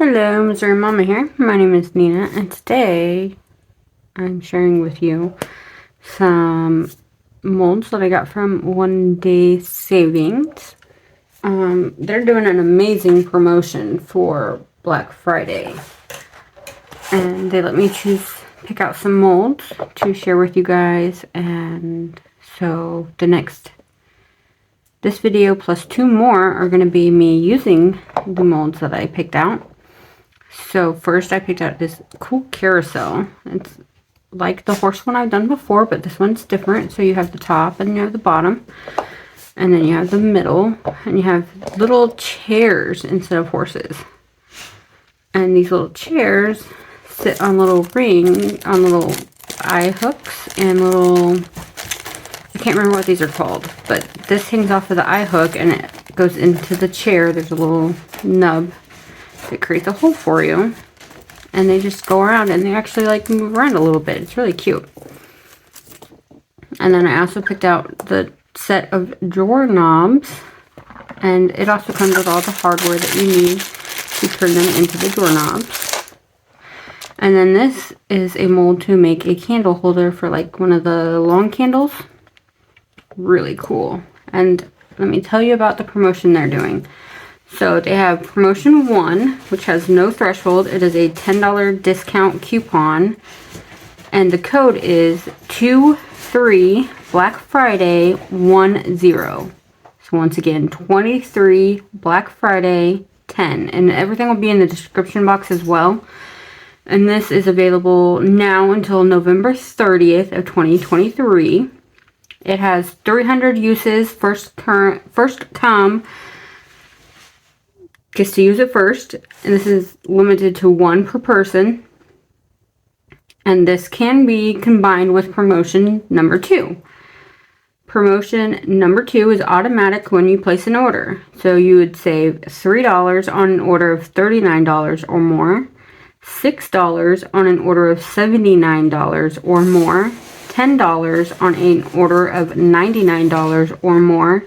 Hello, Missouri Mama here. My name is Nina, and today I'm sharing with you some molds that I got from One Day Savings. They're doing an amazing promotion for Black Friday, and they let me pick out some molds to share with you guys. And so this video plus 2 more are going to be me using the molds that I picked out. So first I picked out this cool carousel. It's like the horse one I've done before, but this one's different. So you have the top and you have the bottom. And then you have the middle. And you have little chairs instead of horses. And these little chairs sit on little eye hooks and little, I can't remember what these are called. But this hangs off of the eye hook and it goes into the chair. There's a little nub. It creates a hole for you, and they just go around and they actually like move around a little bit. It's really cute. And then I also picked out the set of drawer knobs, and it also comes with all the hardware that you need to turn them into the door knobs. And then this is a mold to make a candle holder for like one of the long candles. Really cool. And let me tell you about the promotion they're doing. So they have promotion 1, which has no threshold. It is a $10 discount coupon. And the code is 23 Black Friday 10. So once again, 23 Black Friday 10. And everything will be in the description box as well. And this is available now until November 30th of 2023. It has 300 uses. First come gets to use it first, and this is limited to 1 per person, and this can be combined with promotion number 2. Promotion number 2 is automatic when you place an order, so you would save $3 on an order of $39 or more, $6 on an order of $79 or more, $10 on an order of $99 or more,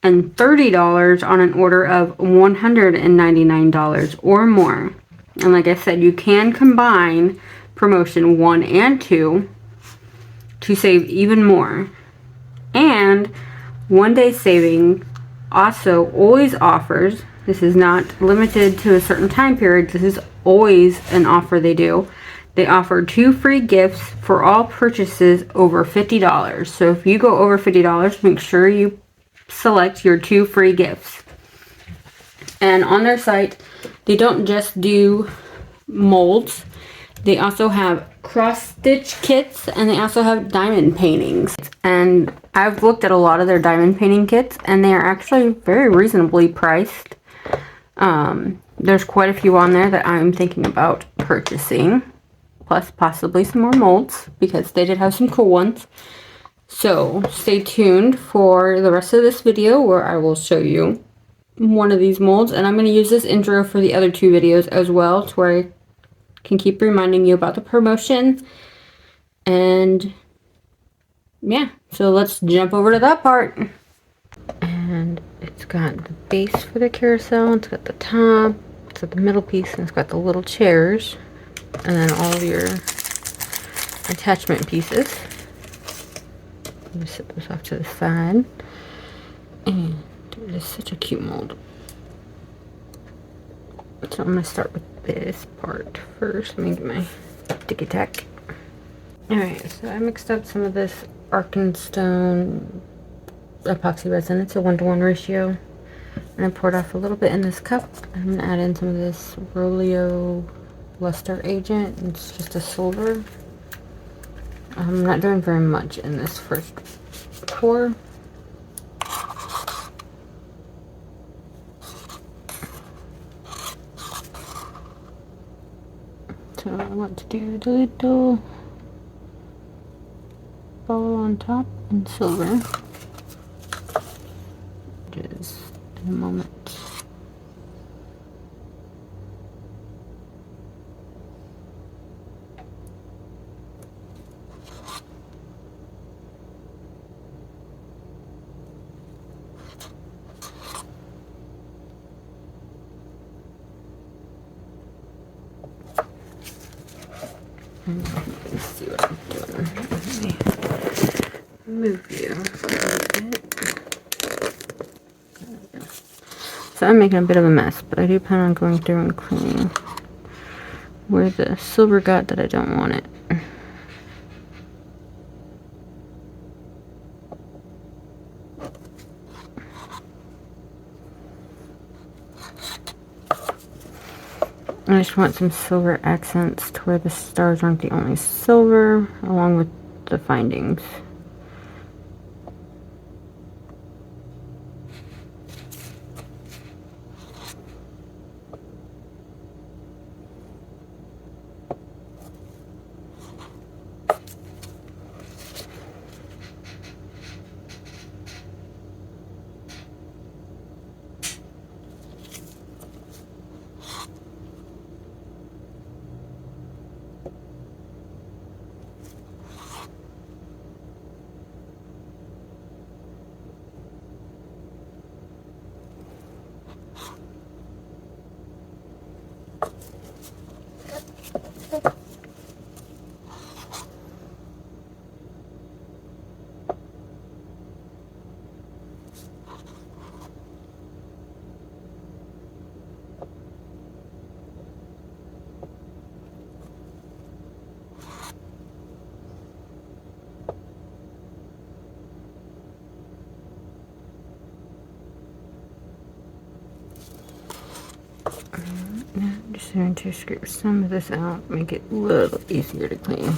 and $30 on an order of $199 or more. And like I said, you can combine promotion 1 and 2 to save even more. And One Day Saving also always offers, this is not limited to a certain time period, this is always an offer they do. They offer 2 free gifts for all purchases over $50. So if you go over $50, make sure you select your 2 free gifts. And on their site, they don't just do molds. They also have cross-stitch kits, and they also have diamond paintings. And I've looked at a lot of their diamond painting kits, and they are actually very reasonably priced. There's quite a few on there that I'm thinking about purchasing, plus possibly some more molds, because they did have some cool ones. So stay tuned for the rest of this video where I will show you one of these molds, and I'm going to use this intro for the other 2 videos as well, to where I can keep reminding you about the promotion. And yeah, so let's jump over to that part. And it's got the base for the carousel, it's got the top, it's got the middle piece, and it's got the little chairs, and then all of your attachment pieces. I'm going to set this off to the side. And it is such a cute mold. So I'm going to start with this part first. Let me get my Tik Tok. Alright, so I mixed up some of this Arkenstone epoxy resin. It's a 1-to-1 ratio. And I poured off a little bit in this cup. I'm going to add in some of this Rolio Luster Agent. It's just a silver. I'm not doing very much in this first pour. So I want to do the little ball on top in silver, which is in a moment. Let's see what I'm doing. Let me move you. So I'm making a bit of a mess, but I do plan on going through and cleaning where the silver got that I don't want it. I just want some silver accents to where the stars aren't the only silver, along with the findings. I'm just going to scrape some of this out, make it a little easier to clean.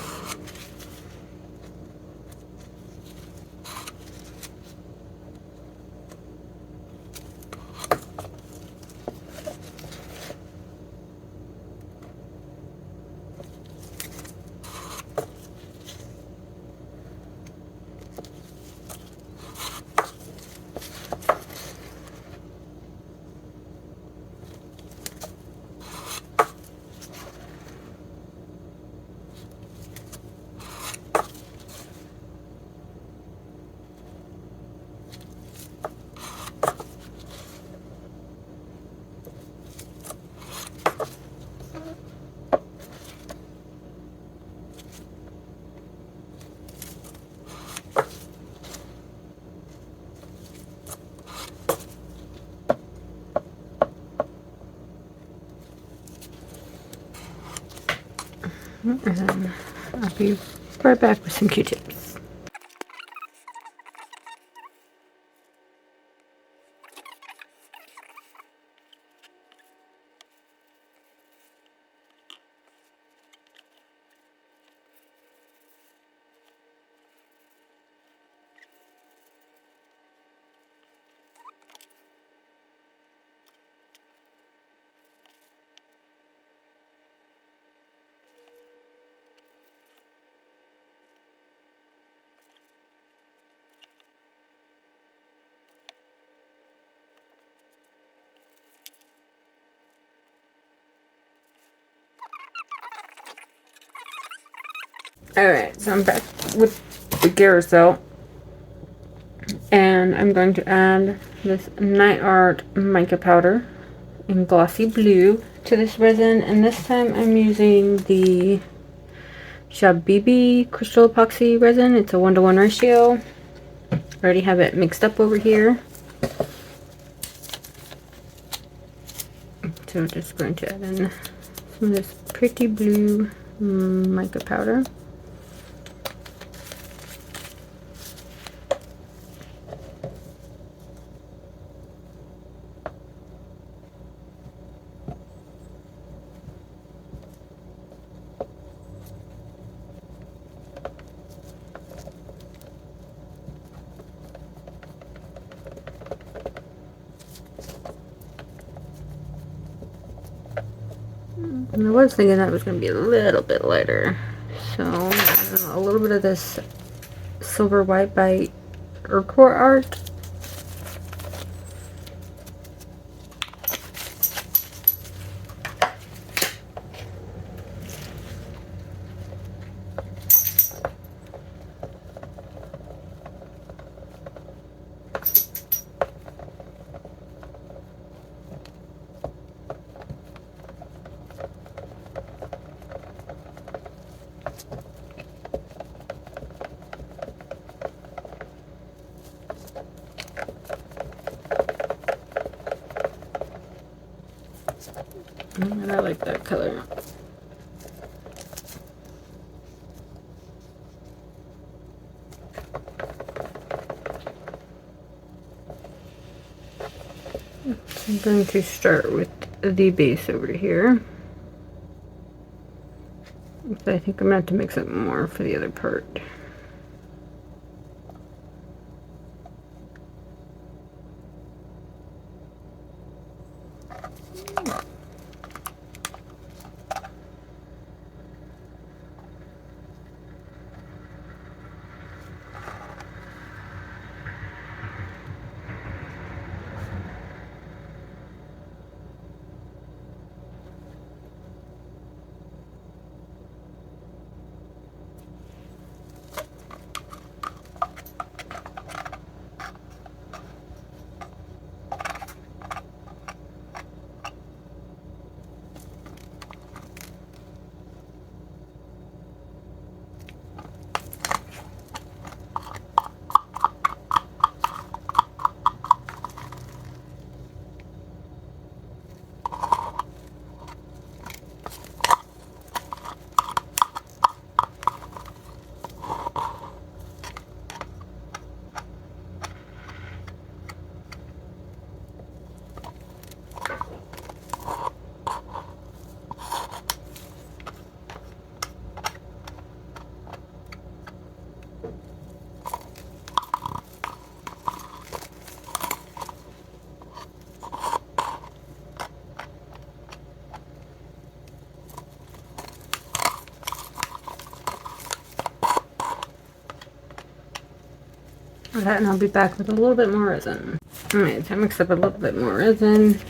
And then I'll be right back with some Q-tips. Alright, so I'm back with the carousel, and I'm going to add this Night Art mica powder in glossy blue to this resin, and this time I'm using the Shabibi crystal epoxy resin. It's a 1:1 ratio. I already have it mixed up over here. So I'm just going to add in some of this pretty blue mica powder. And I was thinking that was going to be a little bit lighter. So, a little bit of this Silver White by Urquhart Art. And I like that color. I'm going to start with the base over here. But I think I'm going to have to mix up more for the other part. Okay, and I'll be back with a little bit more resin. Alright, so I mixed up a little bit more resin.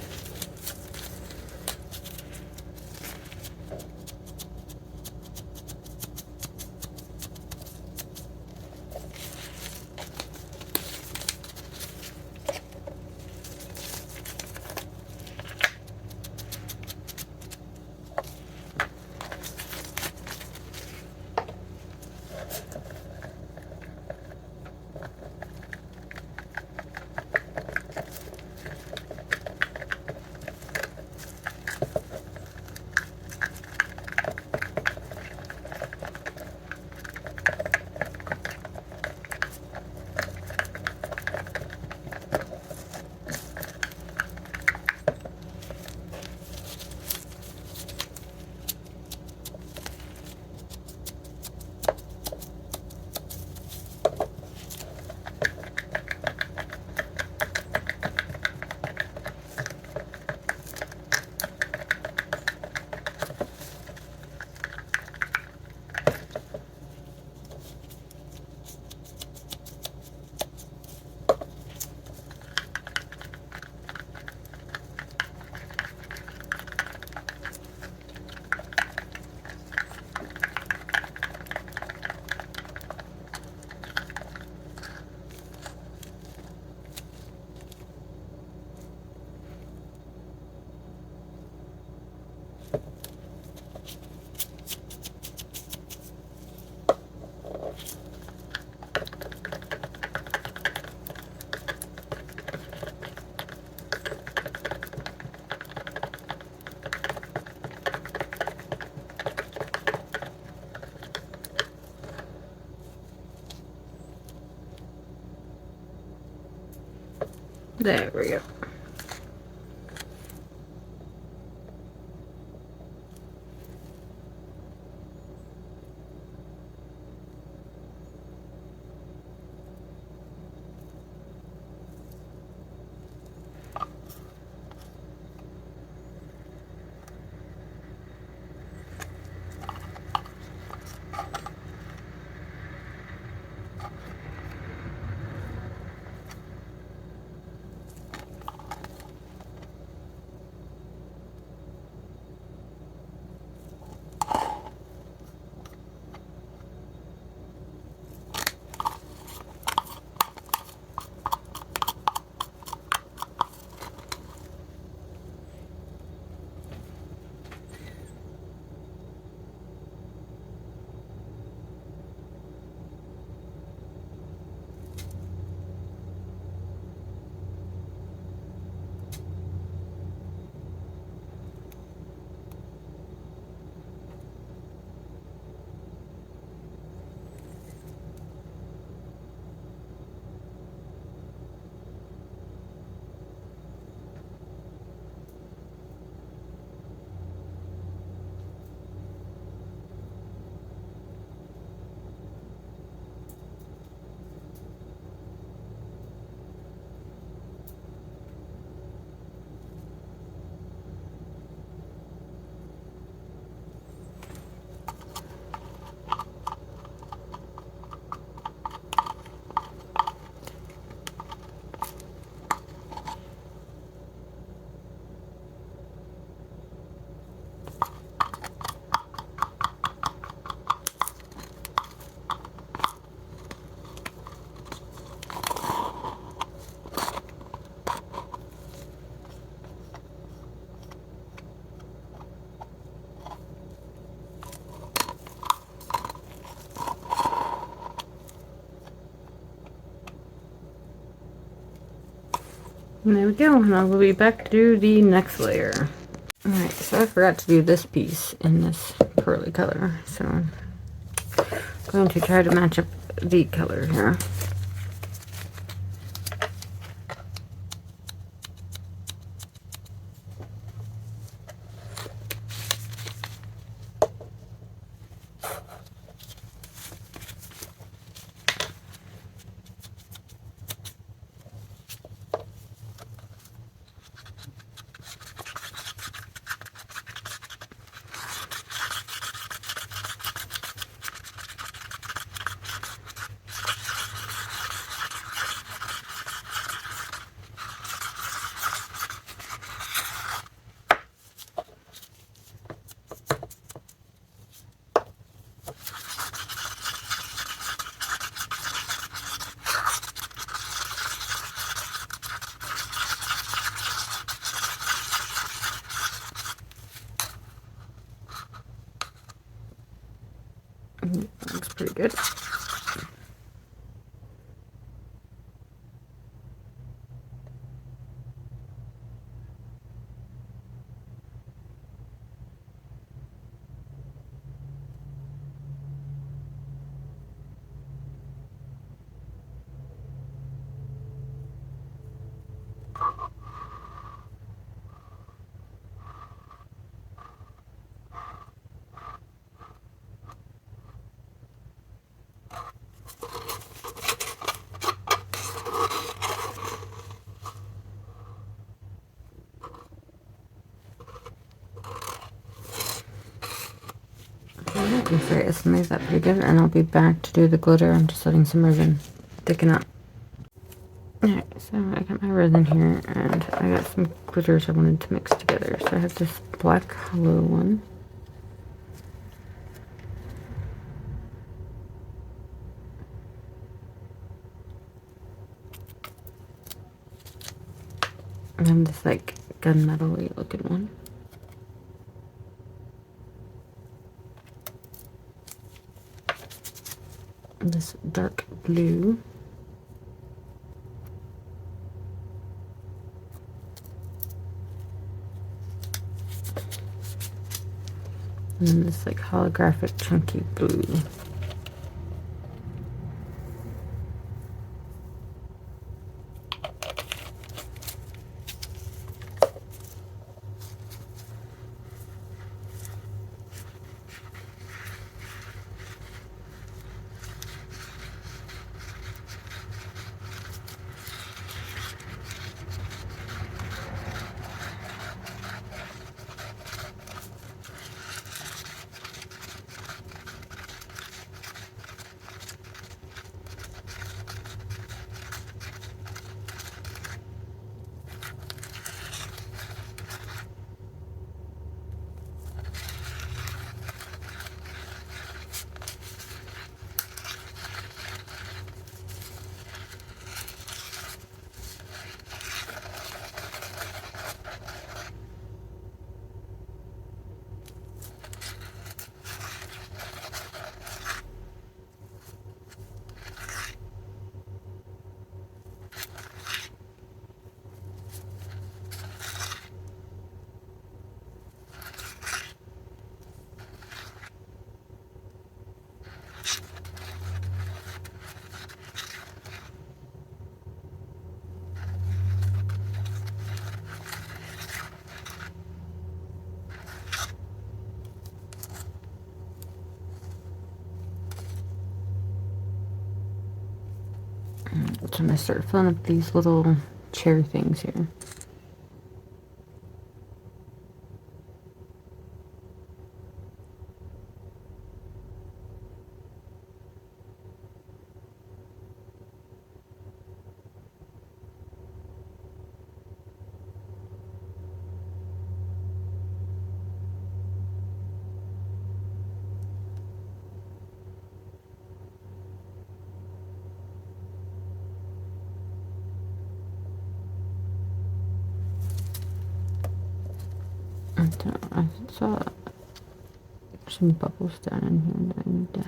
There we go. And there we go, and I will be back to do the next layer. Alright, so I forgot to do this piece in this pearly color, so I'm going to try to match up the color here. Looks pretty good. I say it's made that pretty good, and I'll be back to do the glitter. I'm just letting some resin thicken up. Alright, so I got my resin here, and I got some glitters I wanted to mix together. So I have this black hollow one. And then this like gunmetal-y looking one. And this dark blue. And then this like holographic chunky blue. So I'm going to start filling up these little chair things here. And I saw some bubbles down in here that I need to...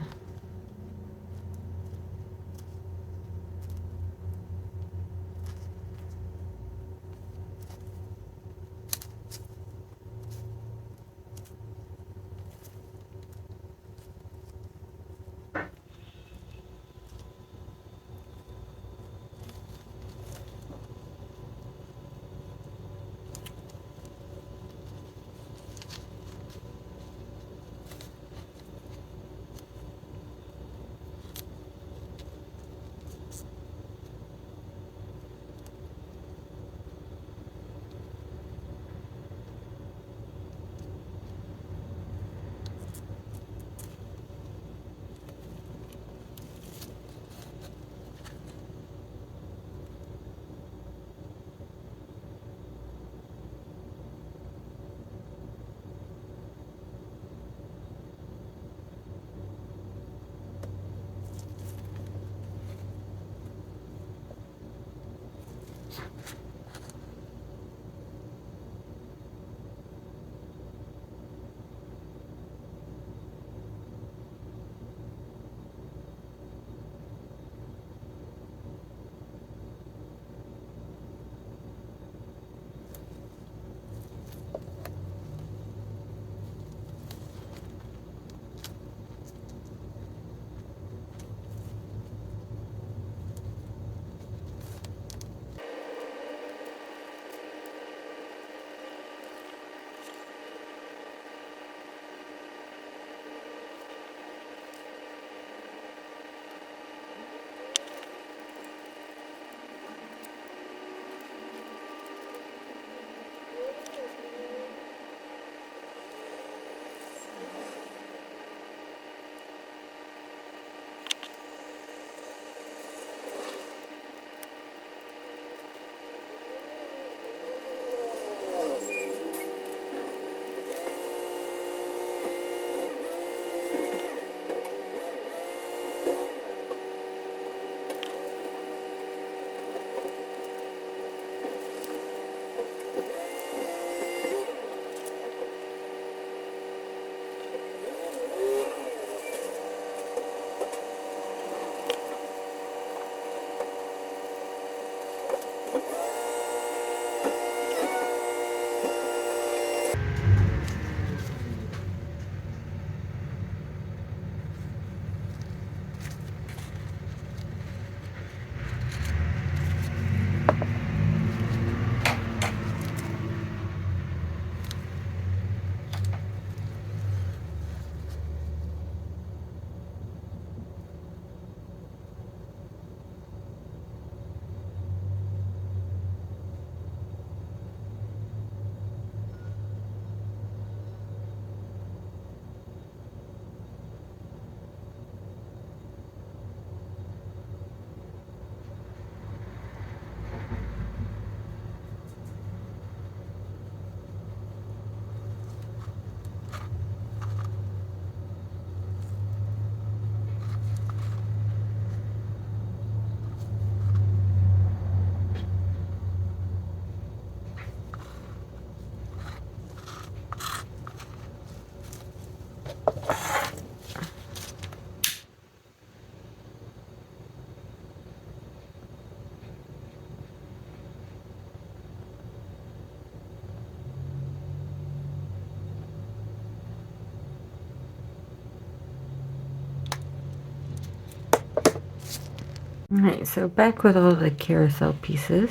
Alright, so back with all the carousel pieces.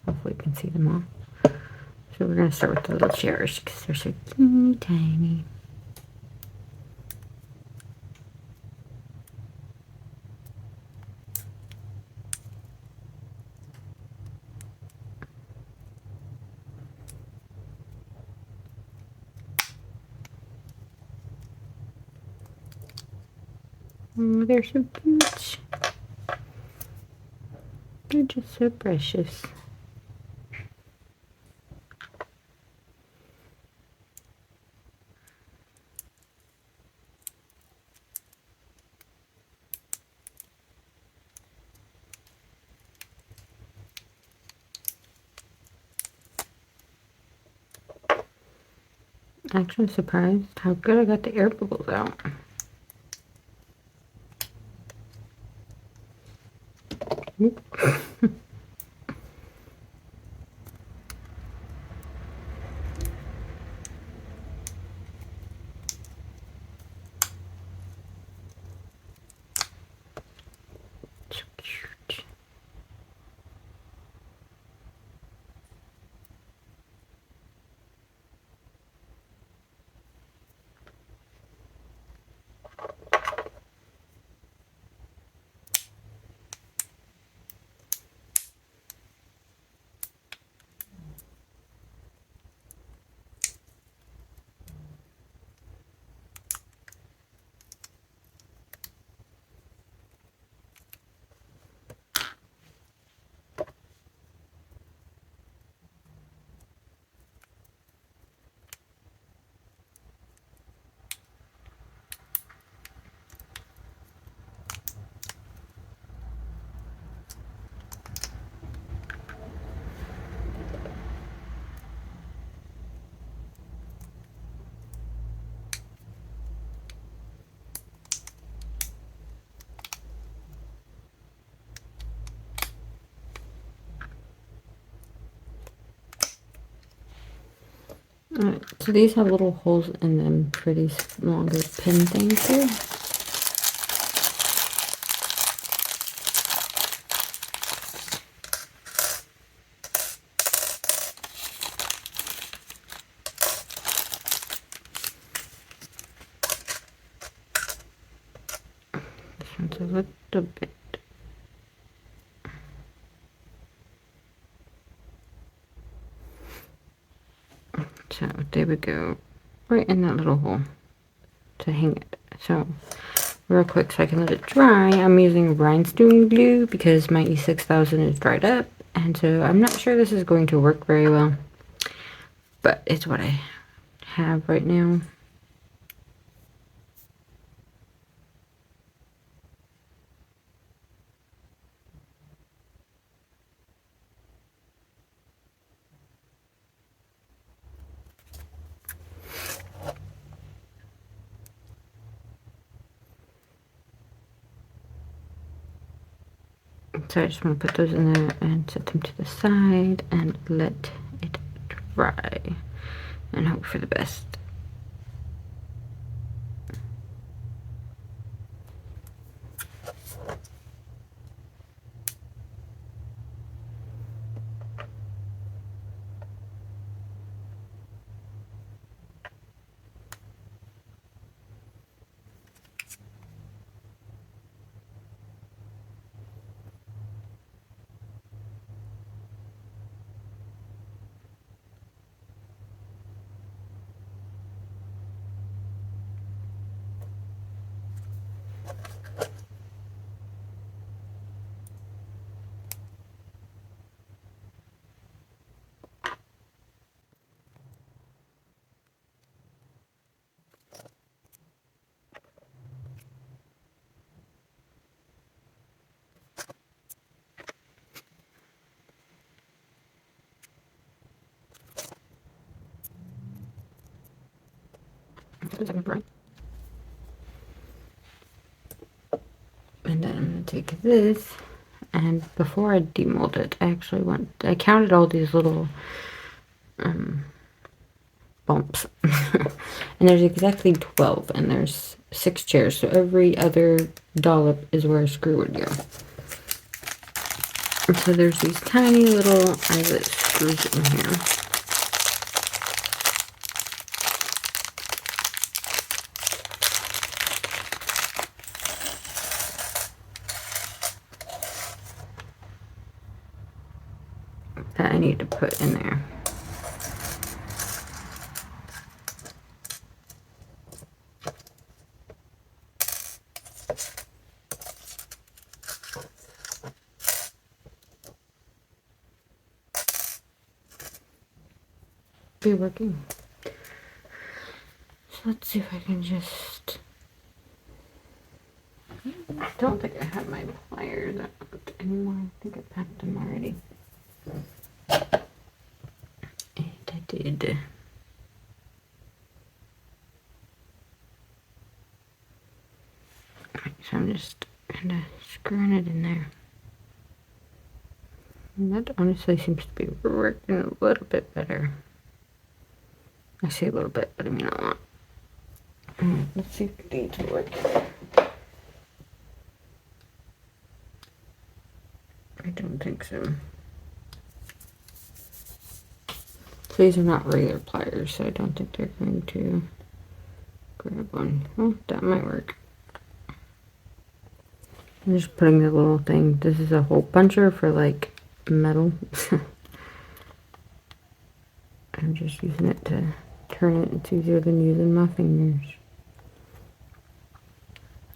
Hopefully you can see them all. So we're going to start with the little chairs because they're so teeny tiny. Oh, they're so cute. They're just so precious. Actually, I'm surprised how good I got the air bubbles out. Oop. So cute. Alright, so these have little holes in them for these longer pin things here. This one's a little bit. So there we go, right in that little hole to hang it. So real quick, so I can let it dry, I'm using rhinestone glue because my E6000 is dried up, and so I'm not sure this is going to work very well, but it's what I have right now. So I just want to put those in there and set them to the side and let it dry and hope for the best. And then I'm going to take this, and before I demold it, I counted all these little bumps. And there's exactly 12, and there's 6 chairs, so every other dollop is where a screw would go. And so there's these tiny little eyelet screws in here. That I need to put in there. Be working. So let's see if I can just. I don't think I have my pliers out anymore. I think I packed them already. And I did. Alright, so I'm just kind of screwing it in there. And that honestly seems to be working a little bit better. I say a little bit, but I mean a lot. Let's see if these will work. I don't think so. So these are not regular pliers, so I don't think they're going to grab one. Well, that might work. I'm just putting the little thing. This is a hole puncher for like metal. I'm just using it to turn it. It's easier than using my fingers.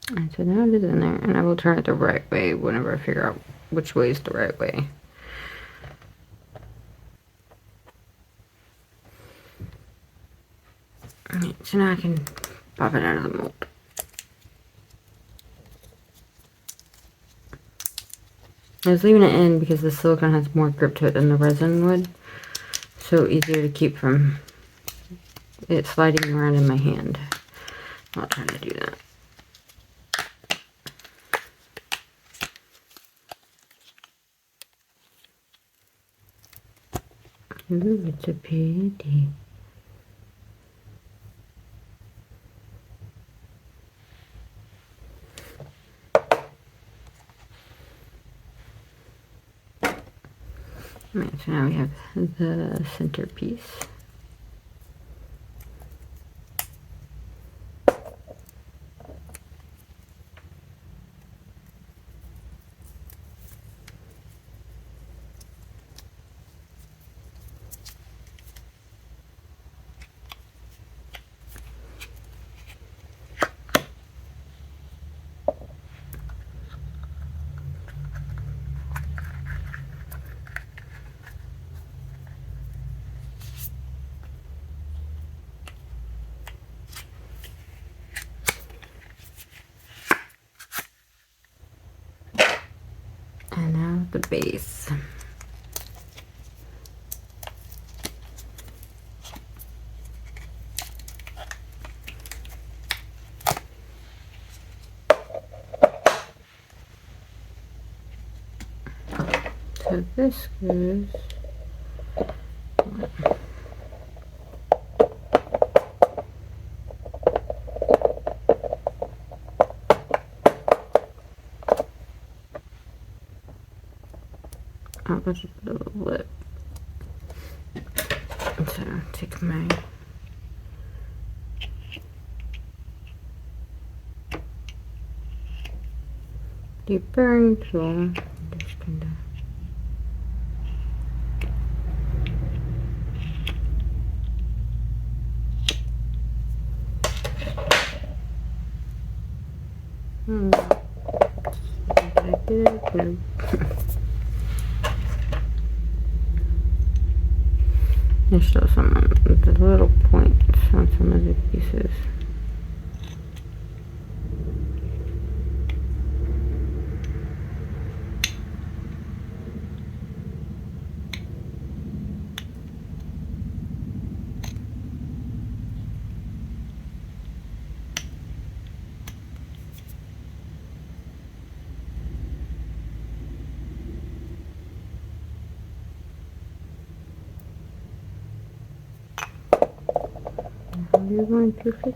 And so now it is in there, and I will turn it the right way whenever I figure out which way is the right way. Alright, so now I can pop it out of the mold. I was leaving it in because the silicone has more grip to it than the resin would. So easier to keep from it sliding around in my hand. I'm not trying to do that. Ooh, it's a pretty. Alright, so now we have the centerpiece. And now the base. So this goes oh, that's just a little lip. So take my deburring tool, just kind of did I get it? No. There's still some of the little points on some of the pieces. Are you going to fit?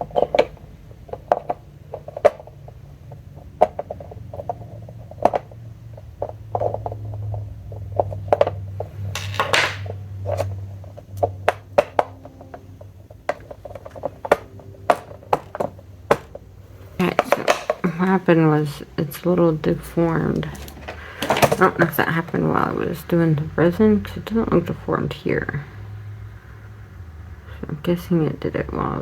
Alright, so what happened was it's a little deformed. I don't know if that happened while I was doing the resin, because it doesn't look deformed here. So I'm guessing it did it while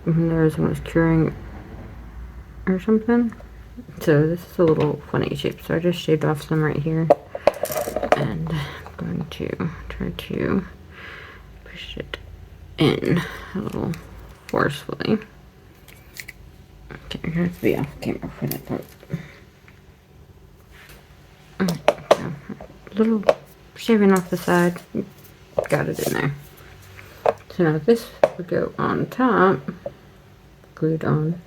when the resin was curing or something. So this is a little funny shape, so I just shaved off some right here. And I'm going to try to push it in a little forcefully. Okay, I'm gonna have to be off camera for that part. So, a little shaving off the side, got it in there. So now this will go on top, glued on.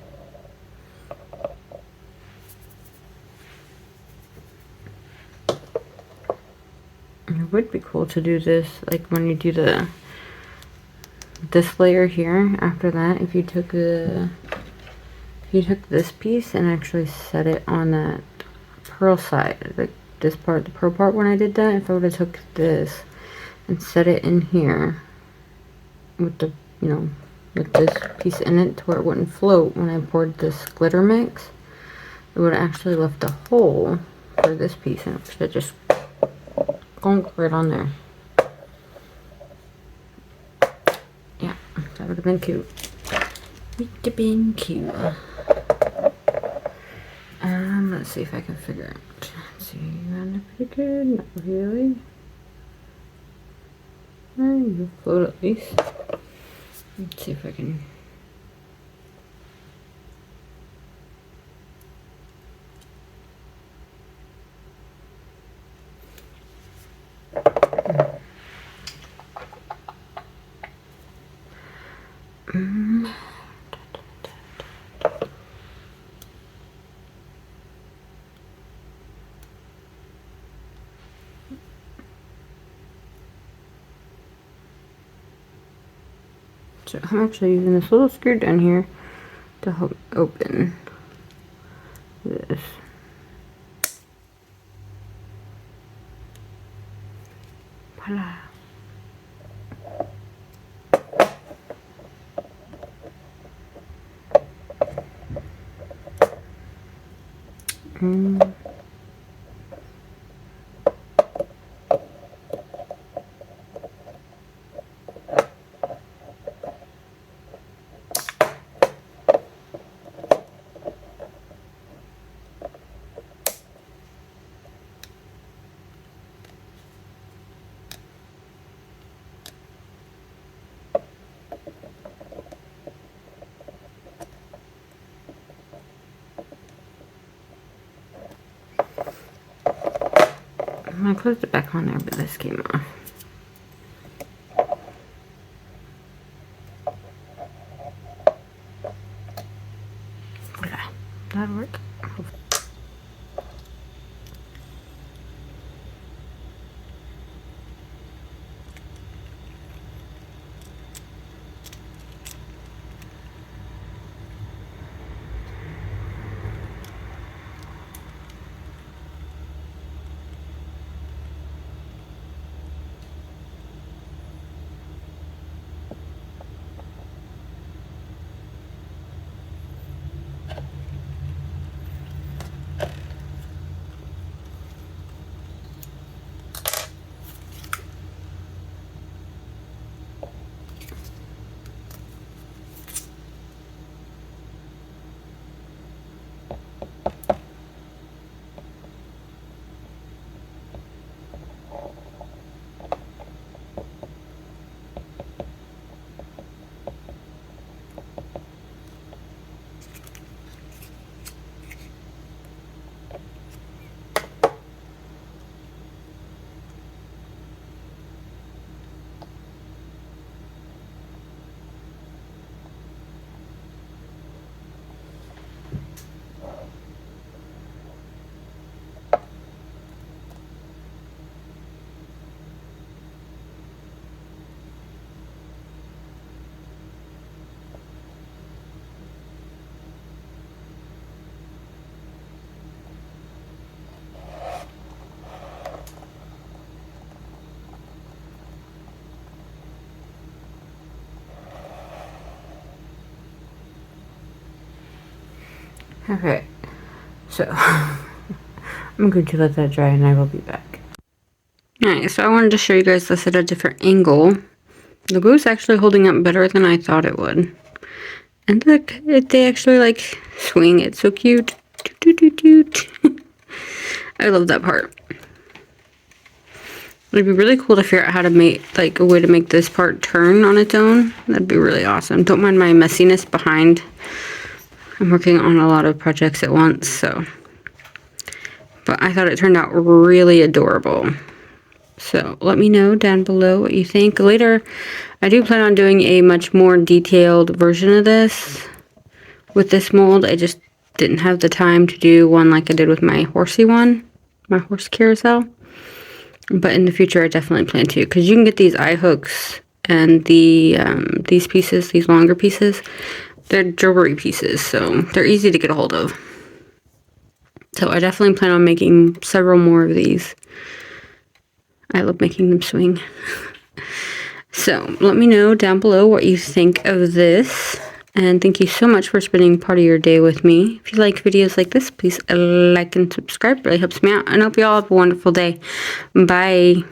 It would be cool to do this, like when you do this layer here. After that, if you took this piece and actually set it on that pearl side, like this part, the pearl part, when I did that, if I would have took this and set it in here with the, with this piece in it to where it wouldn't float when I poured this glitter mix, it would have actually left a hole for this piece, and it should have just gone right on there. Yeah, that would have been cute. Would have been cute. Let's see if I can figure out. Let's see, you ran it pretty good. Not really. You'll float at least. Let's see if I can. So I'm actually using this little screw down here to help open this. Why Voila. I closed it back on there, but this came off. That'll work. Okay, so I'm going to let that dry and I will be back. Alright, so I wanted to show you guys this at a different angle. The glue is actually holding up better than I thought it would. And look, they actually like swing. It's so cute. I love that part. It'd be really cool to figure out how to make, like, a way to make this part turn on its own. That'd be really awesome. Don't mind my messiness behind. I'm working on a lot of projects at once, so. But I thought it turned out really adorable. So let me know down below what you think. Later, I do plan on doing a much more detailed version of this with this mold. I just didn't have the time to do one like I did with my horsey one, my horse carousel. But in the future, I definitely plan to, because you can get these eye hooks and these pieces, these longer pieces. They're jewelry pieces, so they're easy to get a hold of. So I definitely plan on making several more of these. I love making them swing. So let me know down below what you think of this. And thank you so much for spending part of your day with me. If you like videos like this, please like and subscribe. It really helps me out. And I hope you all have a wonderful day. Bye.